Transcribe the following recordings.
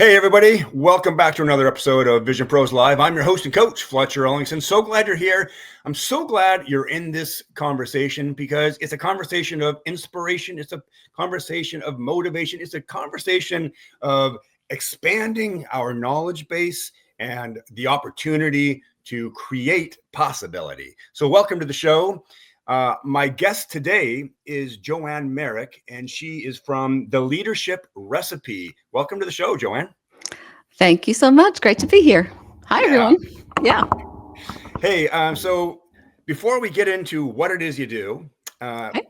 Hey, everybody. Welcome back to another episode of Vision Pros Live. I'm your host and coach, Fletcher Ellingson. So glad you're here. I'm so glad you're in this conversation because it's a conversation of inspiration. It's a conversation of motivation. It's a conversation of expanding our knowledge base and the opportunity to create possibility. So welcome to the show. My guest today is Joanne Merrick, and she is from The Leadership Recipe. Welcome to the show, Joanne. Thank you so much. Great to be here. Hi, Yeah. everyone. Yeah. Hey, so before we get into what it is you do, uh, Okay.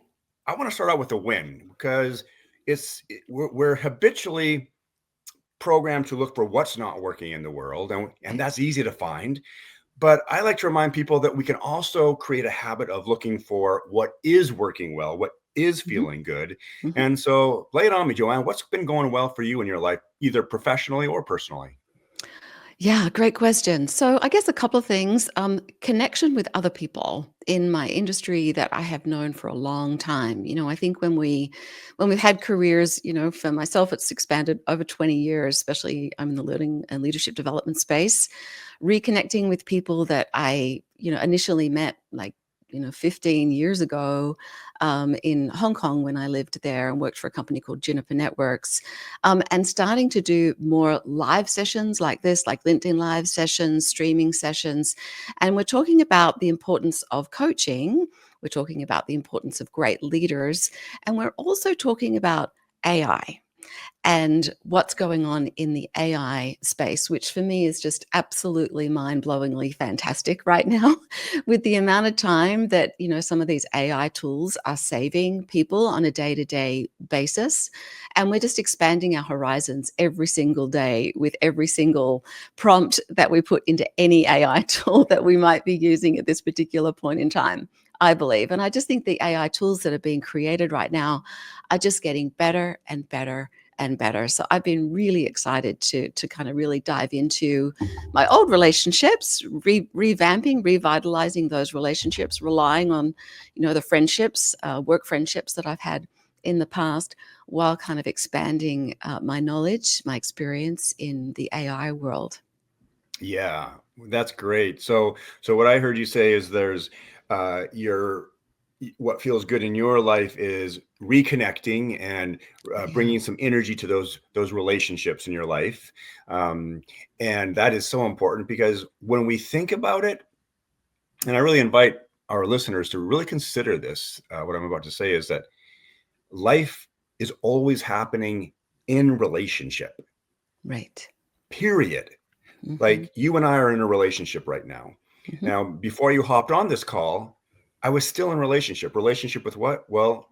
I want to start out with a win because we're habitually programmed to look for what's not working in the world, and that's easy to find. But I like to remind people that we can also create a habit of looking for what is working well, what is Mhm, feeling good. mhm. And so lay it on me, Joanne. What's been going well for you in your life, either professionally or personally? Yeah, great question. So, I guess a couple of things. Connection with other people in my industry that I have known for a long time. I think when we've had careers, for myself, it's expanded over 20 years. Especially, I'm in the learning and leadership development space. Reconnecting with people that I, initially met like 15 years ago in Hong Kong when I lived there and worked for a company called Juniper Networks, and starting to do more live sessions like this, like LinkedIn live sessions, streaming sessions. And we're talking about the importance of coaching. We're talking about the importance of great leaders. And we're also talking about AI and what's going on in the AI space, which for me is just absolutely mind-blowingly fantastic right now with the amount of time that, some of these AI tools are saving people on a day-to-day basis. And we're just expanding our horizons every single day with every single prompt that we put into any AI tool that we might be using at this particular point in time, I believe. And I just think the AI tools that are being created right now are just getting better and better and better. So I've been really excited to kind of really dive into my old relationships, revamping, revitalizing those relationships, relying on, the friendships, work friendships that I've had in the past, while kind of expanding my knowledge, my experience in the AI world. Yeah, that's great. So what I heard you say is there's your what feels good in your life is reconnecting and Yeah. bringing some energy to those relationships in your life, um, and that is so important because when we think about it, and I really invite our listeners to really consider this. What I'm about to say is that life is always happening in relationship. Right. Period. Hmm. Like you and I are in a relationship right now. Hmm. Now, before you hopped on this call, I was still in relationship. Relationship with what? Well,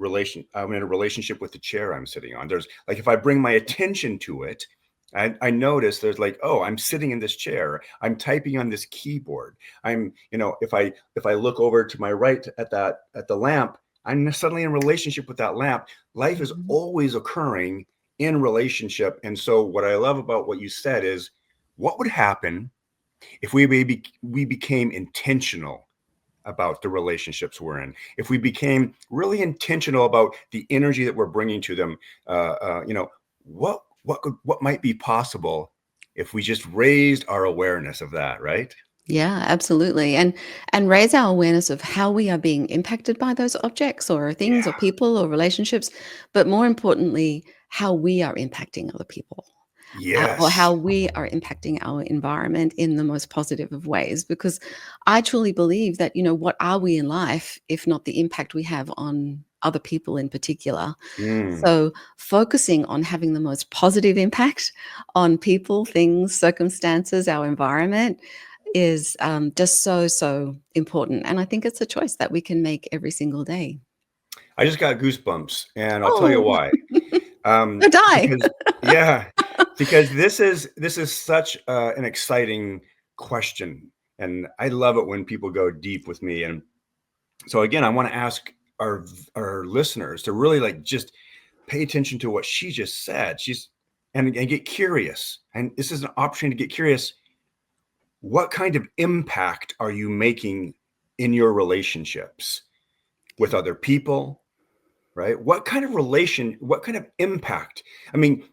I'm in a relationship with the chair I'm sitting on. There's like if I bring my attention to it, I notice there's like, oh, I'm sitting in this chair. I'm typing on this keyboard. If I look over to my right at the lamp, I'm suddenly in relationship with that lamp. Life is Hmm. always occurring in relationship. And so what I love about what you said is what would happen if we became intentional about the relationships we're in, if we became really intentional about the energy that we're bringing to them, what might be possible if we just raised our awareness of that, right? Yeah, absolutely. And raise our awareness of how we are being impacted by those objects or things or Yeah. people or relationships, but more importantly, how we are impacting other people. Or Yes. how we are impacting our environment in the most positive of ways. Because I truly believe that, what are we in life if not the impact we have on other people in particular? Mm. So, focusing on having the most positive impact on people, things, circumstances, our environment is just so, so important. And I think it's a choice that we can make every single day. I just got goosebumps, and I'll tell you Oh, why. so die. Because yeah, because this is such an exciting question, and I love it when people go deep with me. And so again, I want to ask our listeners to really like just pay attention to what she just said. And get curious. And this is an opportunity to get curious. What kind of impact are you making in your relationships with other people? Right? What kind of impact? I mean,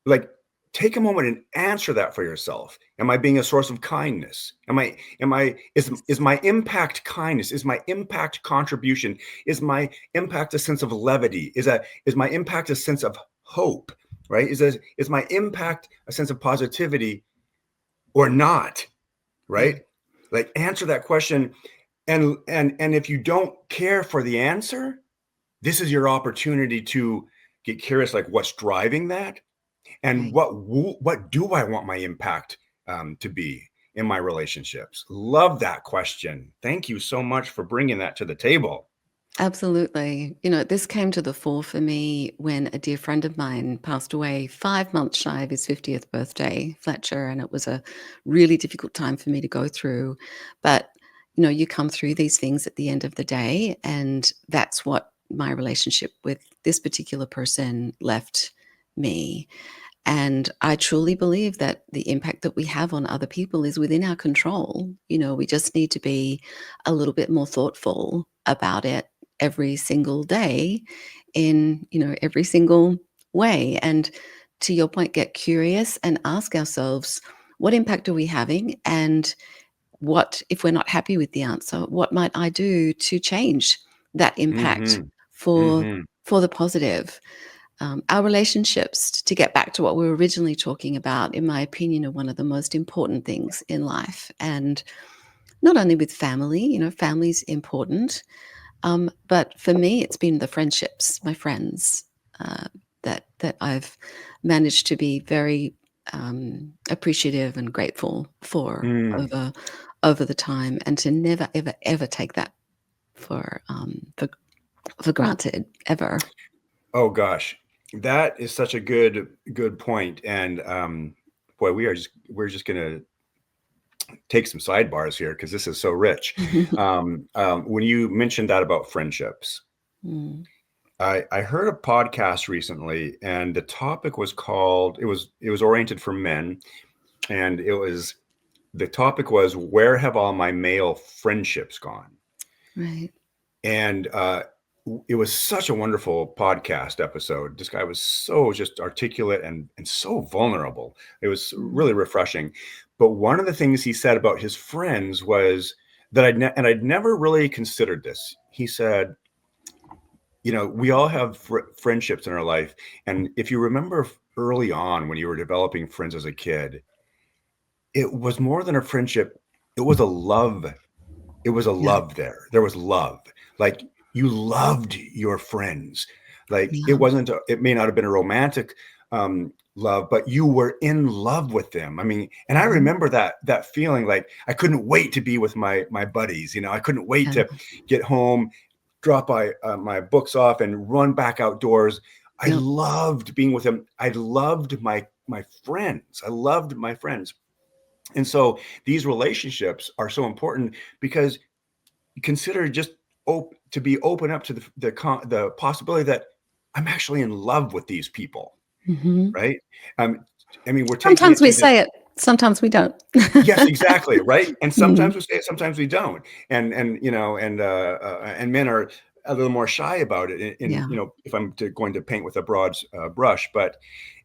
like take a moment and answer that for yourself. Am I being a source of kindness? Is my impact kindness? Is my impact contribution? Is my impact a sense of levity? Is my impact a sense of hope? Right? Is my impact a sense of positivity or not? Yeah. Right? Like, answer that question. And if you don't care for the answer, this is your opportunity to get curious, like, what's driving that, and Right. what do I want my impact to be in my relationships? Love that question. Thank you so much for bringing that to the table. Absolutely. This came to the fore for me when a dear friend of mine passed away 5 months shy of his 50th birthday, Fletcher, and it was a really difficult time for me to go through. But, you come through these things at the end of the day, and that's what my relationship with this particular person left me. And I truly believe that the impact that we have on other people is within our control. We just need to be a little bit more thoughtful about it every single day in, every single way. And to your point, get curious and ask ourselves, what impact are we having? And what, if we're not happy with the answer, what might I do to change that impact Mm-hmm. for Mm-hmm. for the positive? Our relationships, to get back to what we were originally talking about, in my opinion, are one of the most important things in life. And not only with family, family's important, but for me, it's been the friendships, my friends, uh, that I've managed to be very appreciative and grateful for Mm. over the time, and to never, ever, ever take that for for granted ever. Oh gosh, that is such a good point. And boy, we're just gonna take some sidebars here because this is so rich. When you mentioned that about friendships, Mm, I heard a podcast recently, and the topic was called. It was oriented for men, and the topic was, where have all my male friendships gone? right. And it was such a wonderful podcast episode. This guy was so just articulate and so vulnerable. It was Mm, really refreshing. But one of the things he said about his friends was that I'd never really considered this. He said, we all have friendships in our life, and if you remember early on when you were developing friends as a kid, it was more than a friendship. It was a love. It was a yeah, love there. There was love. Like, you loved your friends. Like, yeah, it may not have been a romantic love, but you were in love with them. I mean, and I mhm, remember that feeling, like I couldn't wait to be with my buddies. I couldn't wait yeah, to get home, drop my books off, and run back outdoors. I yep, loved being with them. I loved my friends. I loved my friends. And so these relationships are so important because, consider just to be open up to the possibility that I'm actually in love with these people, mhm. right? Um, I mean, we're taking Sometimes it we to this. say it, sometimes we don't. Yes, exactly, right. And sometimes Mhm, we say it, sometimes we don't. And men are a little more shy about it. yeah, If I'm going to paint with a broad brush, but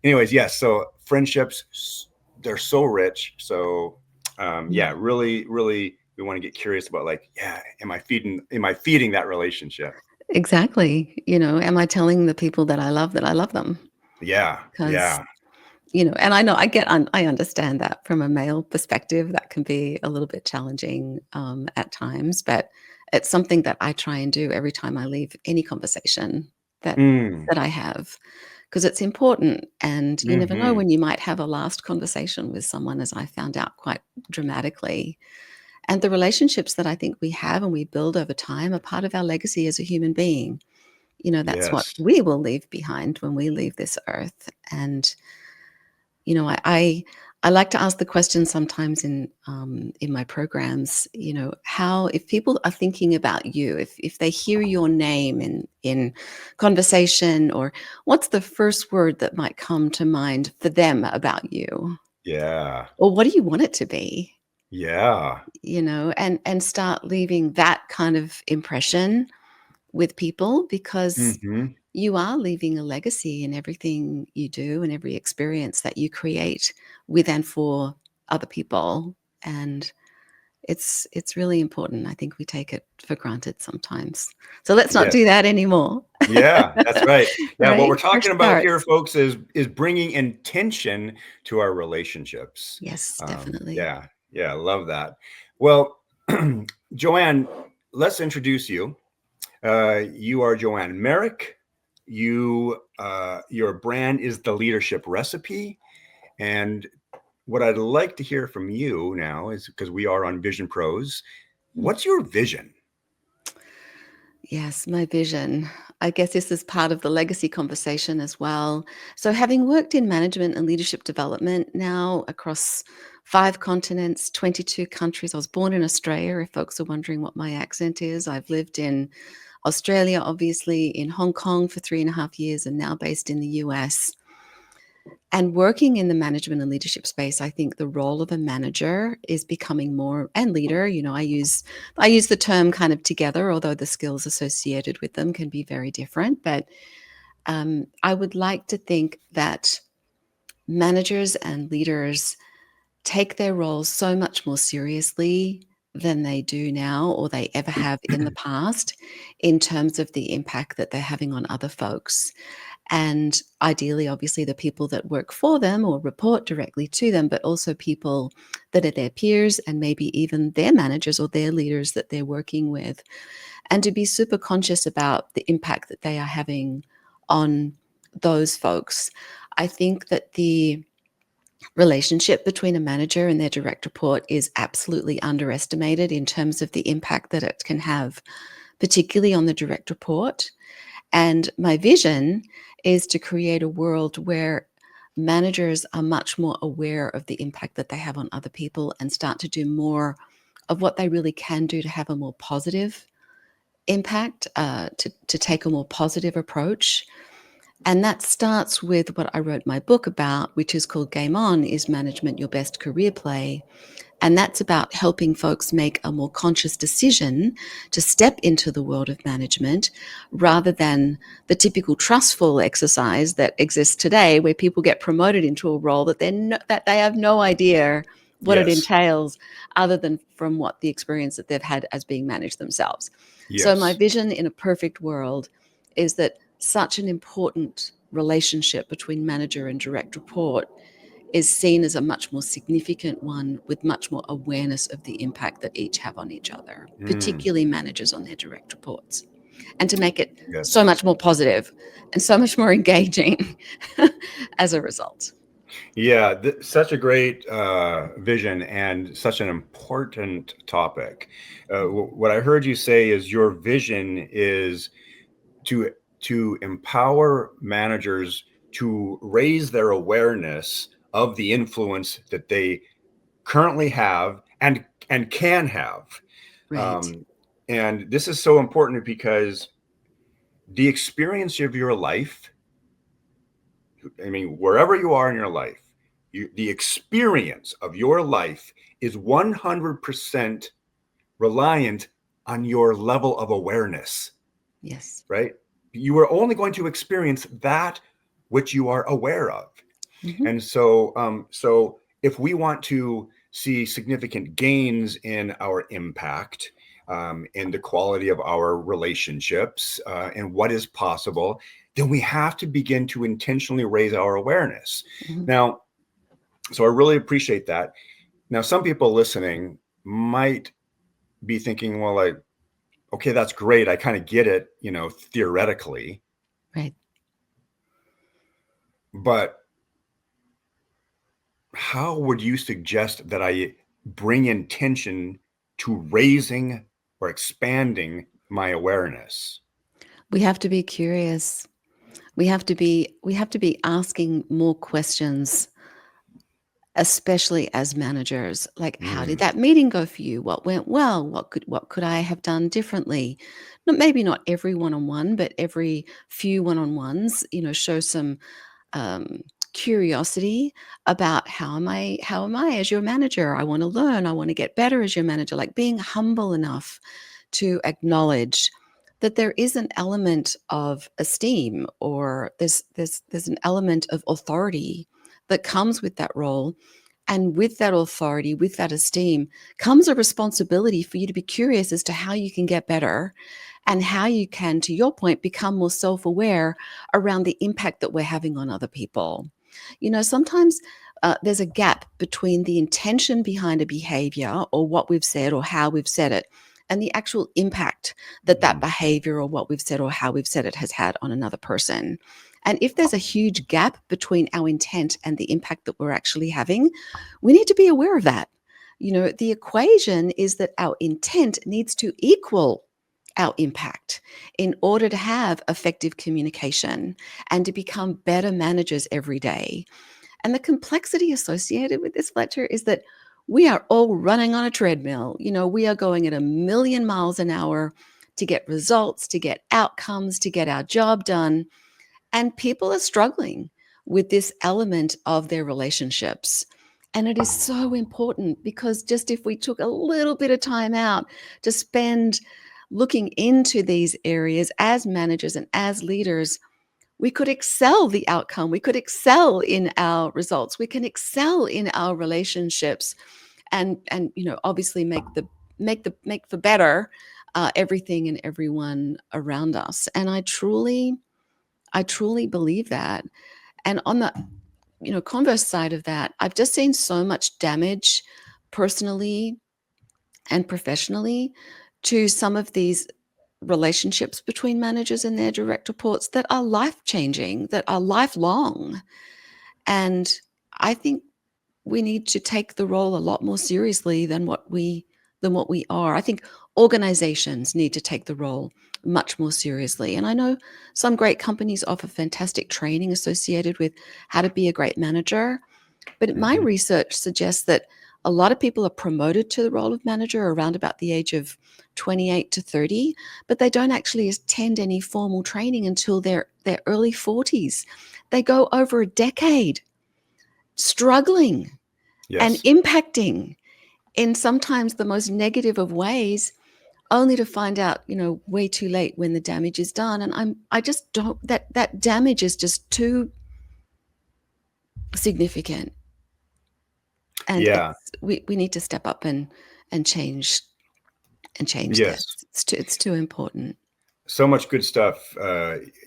anyways, yes. So friendships, they're so rich. So yeah, yeah, really, really, we want to get curious about, like, yeah, am I feeding that relationship? exactly. Am I telling the people that I love them? Yeah, Because yeah. and I know I understand that from a male perspective, that can be a little bit challenging, at times, but it's something that I try and do every time I leave any conversation that Mm, that I have, because it's important, and you never know hmm. when you might have a last conversation with someone, as I found out quite dramatically. And the relationships that I think we have and we build over time are part of our legacy as a human being. That's what Yes. we will leave behind when we leave this earth. And I like to ask the question sometimes in my programs. How, if people are thinking about you, if they hear your name in conversation, or what's the first word that might come to mind for them about you, Yeah. or what do you want it to be? Yeah. And start leaving that kind of impression with people, because Hmm. you are leaving a legacy in everything you do and every experience that you create with and for other people. And it's really important. I think we take it for granted sometimes. So let's not do Yes. that anymore. Yeah, that's right. Yeah, what Right? we're Fresh talking about here, starts. folks, is bringing intention to our relationships. Yes, definitely. Yeah, yeah, I love that. Well, Joanne, let's introduce you. You are Joanne Merrick. Your brand is the Leadership Recipe, and what I'd like to hear from you now is, because we are on Vision Pros, Mm. what's your vision? Yes, my vision. I guess this is part of the legacy conversation as well. So, having worked in management and leadership development now across 5 continents, 22 countries, I was born in Australia. If folks are wondering what my accent is, I've lived in Australia, obviously, in Hong Kong for 3.5 years, and now based in the US. And working in the management and leadership space, I think the role of a manager is becoming more, and leader, I use the term kind of together, although the skills associated with them can be very different. But I would like to think that managers and leaders take their roles so much more seriously than they do now or they ever have in the past, in terms of the impact that they're having on other folks. And ideally, obviously, the people that work for them or report directly to them, but also people that are their peers and maybe even their managers or their leaders that they're working with. And to be super conscious about the impact that they are having on those folks. I think that the relationship between a manager and their direct report is absolutely underestimated in terms of the impact that it can have, particularly on the direct report. And my vision is to create a world where managers are much more aware of the impact that they have on other people and start to do more of what they really can do to have a more positive impact, to take a more positive approach. And that starts with what I wrote my book about, which is called Game On: Is Management Your Best Career Play? And that's about helping folks make a more conscious decision to step into the world of management, rather than the typical trustful exercise that exists today, where people get promoted into a role that that they have no idea what it Yes, entails, other than from what the experience that they've had as being managed themselves. So my yes. vision in a perfect world is that such an important relationship between manager and direct report is seen as a much more significant one, with much more awareness of the impact that each have on each other, Mm, particularly managers on their direct reports, and to make it so yes. much more positive and so much more engaging as a result. Yeah, such a great vision and such an important topic. What I heard you say is your vision is to empower managers to raise their awareness of the influence that they currently have and can have. Right. Um, and this is so important because the experience of your life, I mean, wherever you are in your life, the experience of your life is 100% reliant on your level of awareness, Yes. right? You are only going to experience that which you are aware of. Hmm. And so if we want to see significant gains in our impact, in the quality of our relationships, and what is possible, then we have to begin to intentionally raise our awareness. Hmm. Now, so I really appreciate that. Now, some people listening might be thinking, well, like, okay, that's great. I kind of get it, theoretically, Right. but how would you suggest that I bring intention to raising or expanding my awareness? We have to be curious. We have to be asking more questions, especially as managers. Like, how did Mm, that meeting go for you? What went well? What could I have done differently? Maybe not every one-on-one, but every few one-on-ones, show some um, curiosity about how am I as your manager? I want to learn. I want to get better as your manager. Like, being humble enough to acknowledge that there is an element of esteem, or there's an element of authority that comes with that role. And with that authority, with that esteem, comes a responsibility for you to be curious as to how you can get better and how you can, to your point, become more self-aware around the impact that we're having on other people. Sometimes there's a gap between the intention behind a behavior, or what we've said or how we've said it, and the actual impact that that behavior or what we've said or how we've said it has had on another person. And if there's a huge gap between our intent and the impact that we're actually having, we need to be aware of that. The equation is that our intent needs to equal our impact in order to have effective communication and to become better managers every day. And the complexity associated with this, Fletcher, is that we are all running on a treadmill. We are going at 1,000,000 miles an hour to get results, to get outcomes, to get our job done. And people are struggling with this element of their relationships. And it is so important, because just if we took a little bit of time out to spend looking into these areas as managers and as leaders, we could excel the outcome. We could excel in our results. We can excel in our relationships, and obviously make for better everything and everyone around us. And I truly believe that. And on the converse side of that, I've just seen so much damage personally and professionally to some of these relationships between managers and their direct reports that are life-changing, that are lifelong. And I think we need to take the role a lot more seriously than what we are. I think organizations need to take the role much more seriously. And I know some great companies offer fantastic training associated with how to be a great manager. But my research suggests that a lot of people are promoted to the role of manager around about the age of 28 to 30, but they don't actually attend any formal training until their early 40s. They go over a decade struggling and impacting in sometimes the most negative of ways, only to find out, way too late when the damage is done. And I just don't, that damage is just too significant. And we need to step up and change Yes. this. It's too important. So much good stuff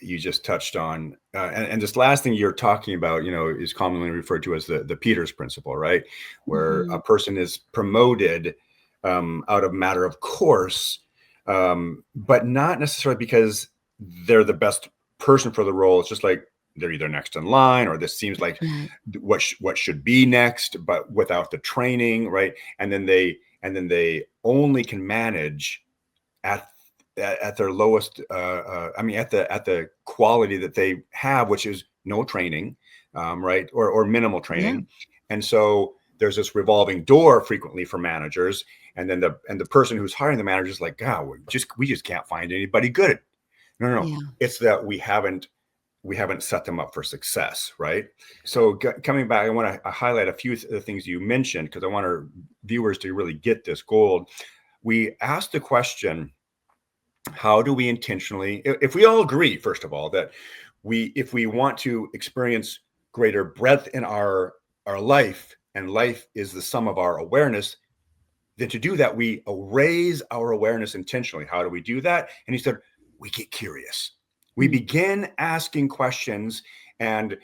you just touched on. And this last thing you're talking about, is commonly referred to as the Peters principle, right? Where a person is promoted out of matter of course, but not necessarily because they're the best person for the role. It's just like they're either next in line, or this seems like what should be next, but without the training, right? And then they only can manage at their lowest, at the quality that they have, which is no training, right, or minimal training. And so there's this revolving door frequently for managers, and then the person who's hiring the manager is like, God, we just can't find anybody good. No. It's that we haven't set them up for success, right? So coming back, I want to highlight a few of the things you mentioned, because I want our viewers to really get this gold. We asked the question, how do we intentionally, if we all agree, first of all, that if we want to experience greater breadth in our life, and life is the sum of our awareness, then to do that, we raise our awareness intentionally. How do we do that? And he said, we get curious. We begin asking questions, and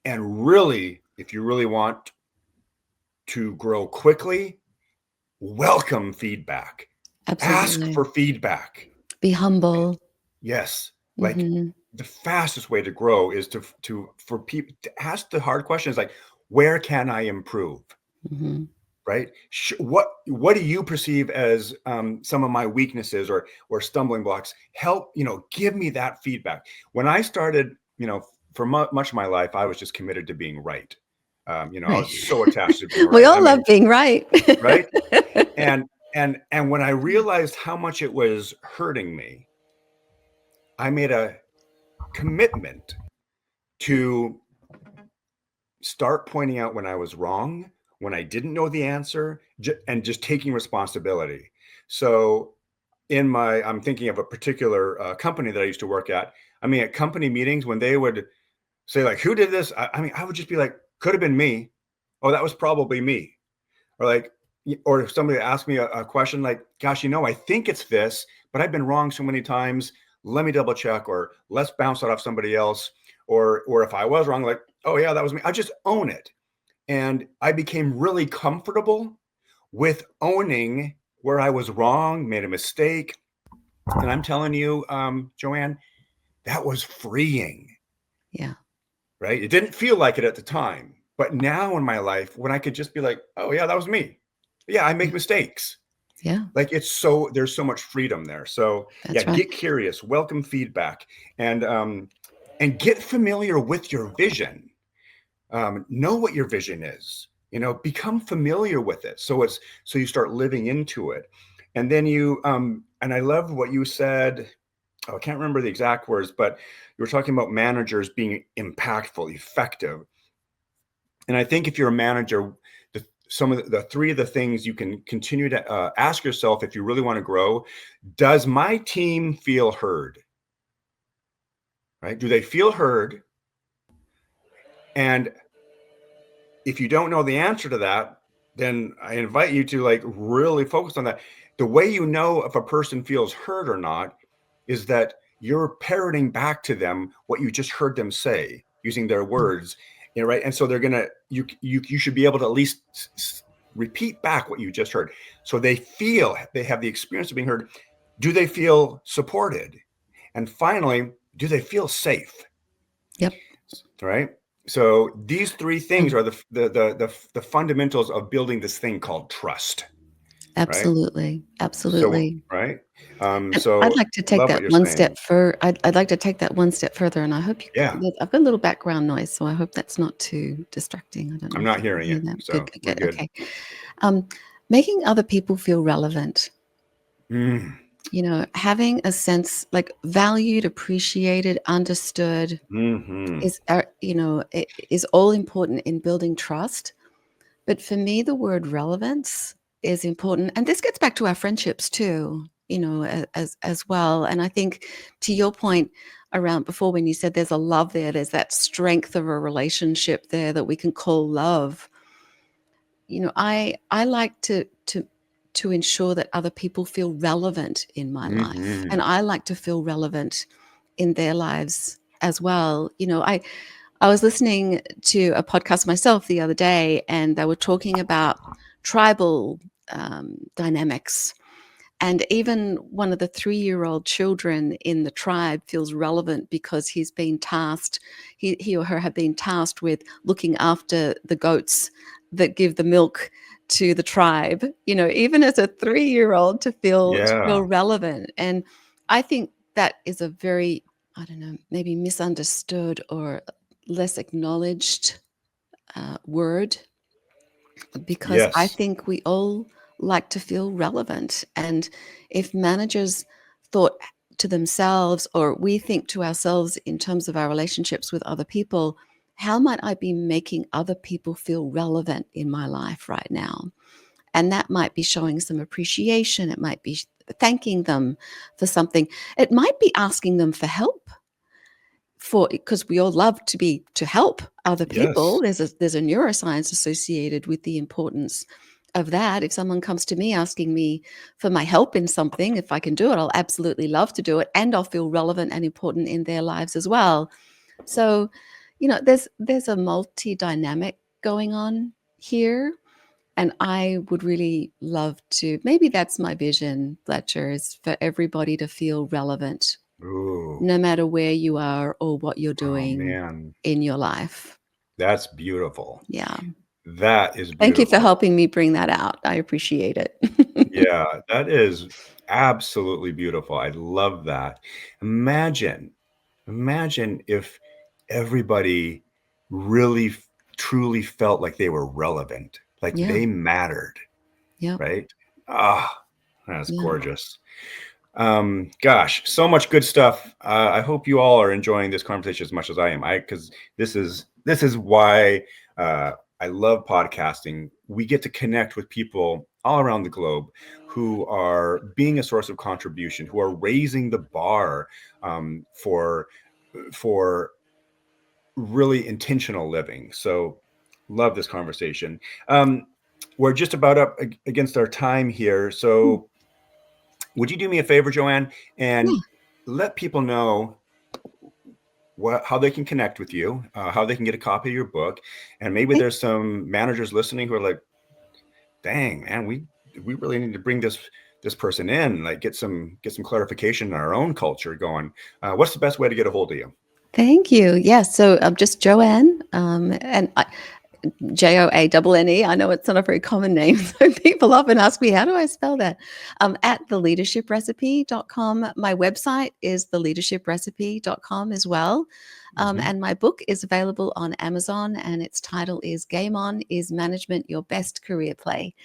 really, if you really want to grow quickly, welcome feedback. Absolutely. Ask for feedback. Be humble. Yes. Like the fastest way to grow is for people to ask the hard questions, like, where can I improve? Right? What do you perceive as some of my weaknesses or stumbling blocks? Help, give me that feedback. When I started, for much of my life, I was just committed to being right. I was so attached to being right. We all love being right. Right? And when I realized how much it was hurting me, I made a commitment to start pointing out when I was wrong, when I didn't know the answer, and just taking responsibility. So, I'm thinking of a particular company that I used to work at. I mean, at company meetings, when they would say like, who did this? I mean, I would just be like, could have been me. Oh, that was probably me. Or like, or if somebody asked me a question like, gosh, I think it's this, but I've been wrong so many times. Let me double check, or let's bounce it off somebody else. Or if I was wrong, like, oh yeah, that was me. I just own it. And I became really comfortable with owning where I was wrong, made a mistake. And I'm telling you, Joanne, that was freeing. Yeah. Right? It didn't feel like it at the time, but now in my life, when I could just be like, oh yeah, that was me. Yeah, I make Yeah. mistakes. Yeah. Like there's so much freedom there. So yeah, That's right. get curious, welcome feedback, and get familiar with your vision. Know what your vision is. Become familiar with it. So you start living into it, and then and I love what you said. Oh, I can't remember the exact words, but you were talking about managers being impactful, effective. And I think if you're a manager, some of the three of the things you can continue to ask yourself if you really want to grow: does my team feel heard? Right? Do they feel heard? And if you don't know the answer to that, then I invite you to like really focus on that. The way you know if a person feels heard or not is that you're parroting back to them what you just heard them say using their Mm. words, right? And so they're gonna you should be able to at least repeat back what you just heard, so they have the experience of being heard. Do they feel supported? And finally, do they feel safe? Yep. Right. So these three things And are the fundamentals of building this thing called trust. Right. absolutely. So Absolutely. right. And I'd So like to take love what that you're one saying. step fur I'd like to take that one step further, and I hope Yeah. I've got a little background noise, so I hope that's not too distracting. I don't know I'm if not you can hearing hear it, that. Good, so good, we're good. good. Okay. Um, Making other people feel relevant, Mm, having a sense like valued, appreciated, understood hmm. is all important in building trust. But for me, the word relevance is important. And this gets back to our friendships too, as well. And I think to your point around before when you said there's a love there, there's that strength of a relationship there that we can call love. I like to ensure that other people feel relevant in my life. And Hmm. I like to feel relevant in their lives as well. I was listening to a podcast myself the other day, and they were talking about tribal dynamics. And even one of the 3-year-old children in the tribe feels relevant because he or her have been tasked with looking after the goats that give the milk to the tribe. Even as a 3-year-old to feel Yeah. relevant. And I think that is a very, I don't know, maybe misunderstood or less acknowledged word, because I Yes. think we all like to feel relevant. And if managers thought to themselves, or we think to ourselves in terms of our relationships with other people, how might I be making other people feel relevant in my life right now? And that might be showing some appreciation. It might be thanking them for something. It might be asking them for help, because we all love to help other people. Yes. There's a neuroscience associated with the importance of that. If someone comes to me asking me for my help in something, if I can do it, I'll absolutely love to do it, and I'll feel relevant and important in their lives as well. So, there's a multi dynamic going on here, and I would really love to. Maybe that's my vision, Fletcher, is for everybody to feel relevant Ooh. no matter where you are or what you're Oh doing man. in your life. That's beautiful. Yeah. That is Thank you for beautiful. helping me bring that out. I appreciate it. Yeah, that is absolutely beautiful. I love that. Imagine, imagine if everybody really truly felt like they were relevant, like Yeah. they mattered, Yep. right? Ah, that's Yeah. gorgeous. Gosh, so much good stuff. I hope you all are enjoying this conversation as much as I am. Because this is why I love podcasting. We get to connect with people all around the globe who are being a source of contribution, who are raising the bar for really intentional living. So love this conversation. We're just about up against our time here. Mm, So would you do me a favor, Joanne, and yeah, let people know how they can connect with you, how they can get a copy of your book, and maybe okay. there's some managers listening who are like, "Dang, man, we really need to bring this person in, like get some clarification in our own culture going." What's the best way to get a hold of you? Thank you. Yes. So I'm just Joanne, and Joanne. I know it's not a very common name. So people often ask me, how do I spell that? At theleadershiprecipe.com. My website is theleadershiprecipe.com as well. Hmm. And my book is available on Amazon, and its title is Game On: Is Management Your Best Career Play?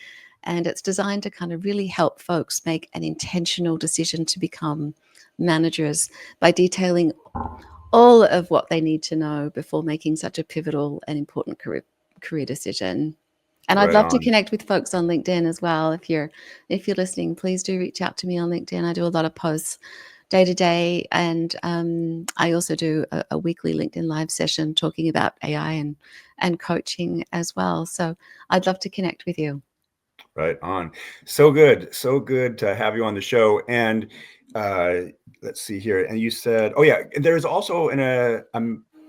And it's designed to kind of really help folks make an intentional decision to become managers by detailing all of what they need to know before making such a pivotal and important career decision. And I'd Right love to on. connect with folks on LinkedIn as well. If you're listening, please do reach out to me on LinkedIn. I do a lot of posts day to day, and I also do a weekly LinkedIn live session talking about AI and coaching as well. So I'd love to connect with you. Right on. So good to have you on the show. And uh, let's see here. And you said, oh yeah, there's also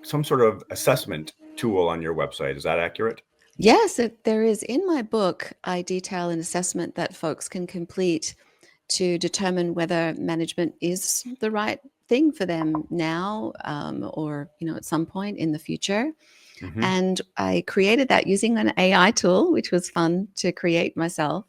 some sort of assessment tool on your website. Is that accurate? Yes, there is. In my book, I detail an assessment that folks can complete to determine whether management is the right thing for them now, or at some point in the future. Hmm. And I created that using an AI tool, which was fun to create myself.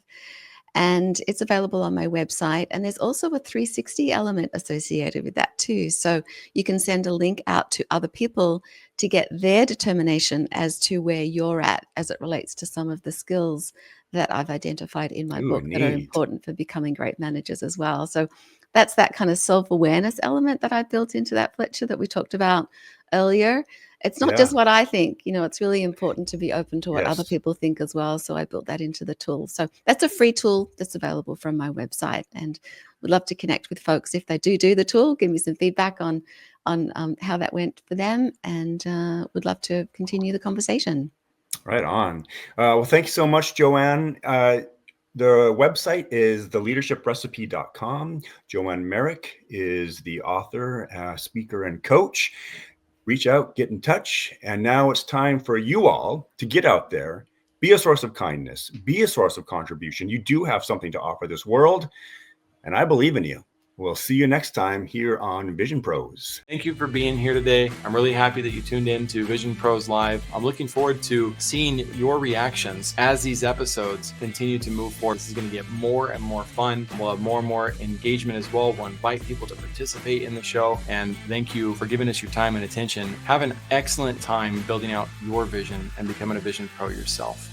And it's available on my website. And there's also a 360 element associated with that too. So you can send a link out to other people to get their determination as to where you're at as it relates to some of the skills that I've identified in my Ooh, book that are neat. important for becoming great managers as well. So that's that kind of self-awareness element that I built into that, Fletcher, that we talked about earlier. It's not just Yeah. what I think, it's really important to be open to what other Yes. people think as well. So I built that into the tool. So that's a free tool that's available from my website, and would love to connect with folks if they do the tool. Give me some feedback on how that went for them, and would love to continue the conversation. Right on. Well, thank you so much, Joanne. The website is theleadershiprecipe.com. Joanne Merrick is the author, speaker, and coach. Reach out, get in touch. And now it's time for you all to get out there, be a source of kindness, be a source of contribution. You do have something to offer this world, and I believe in you. We'll see you next time here on Vision Pros. Thank you for being here today. I'm really happy that you tuned in to Vision Pros Live. I'm looking forward to seeing your reactions as these episodes continue to move forward. This is going to get more and more fun. We'll have more and more engagement as well. We'll invite people to participate in the show. And thank you for giving us your time and attention. Have an excellent time building out your vision and becoming a Vision Pro yourself.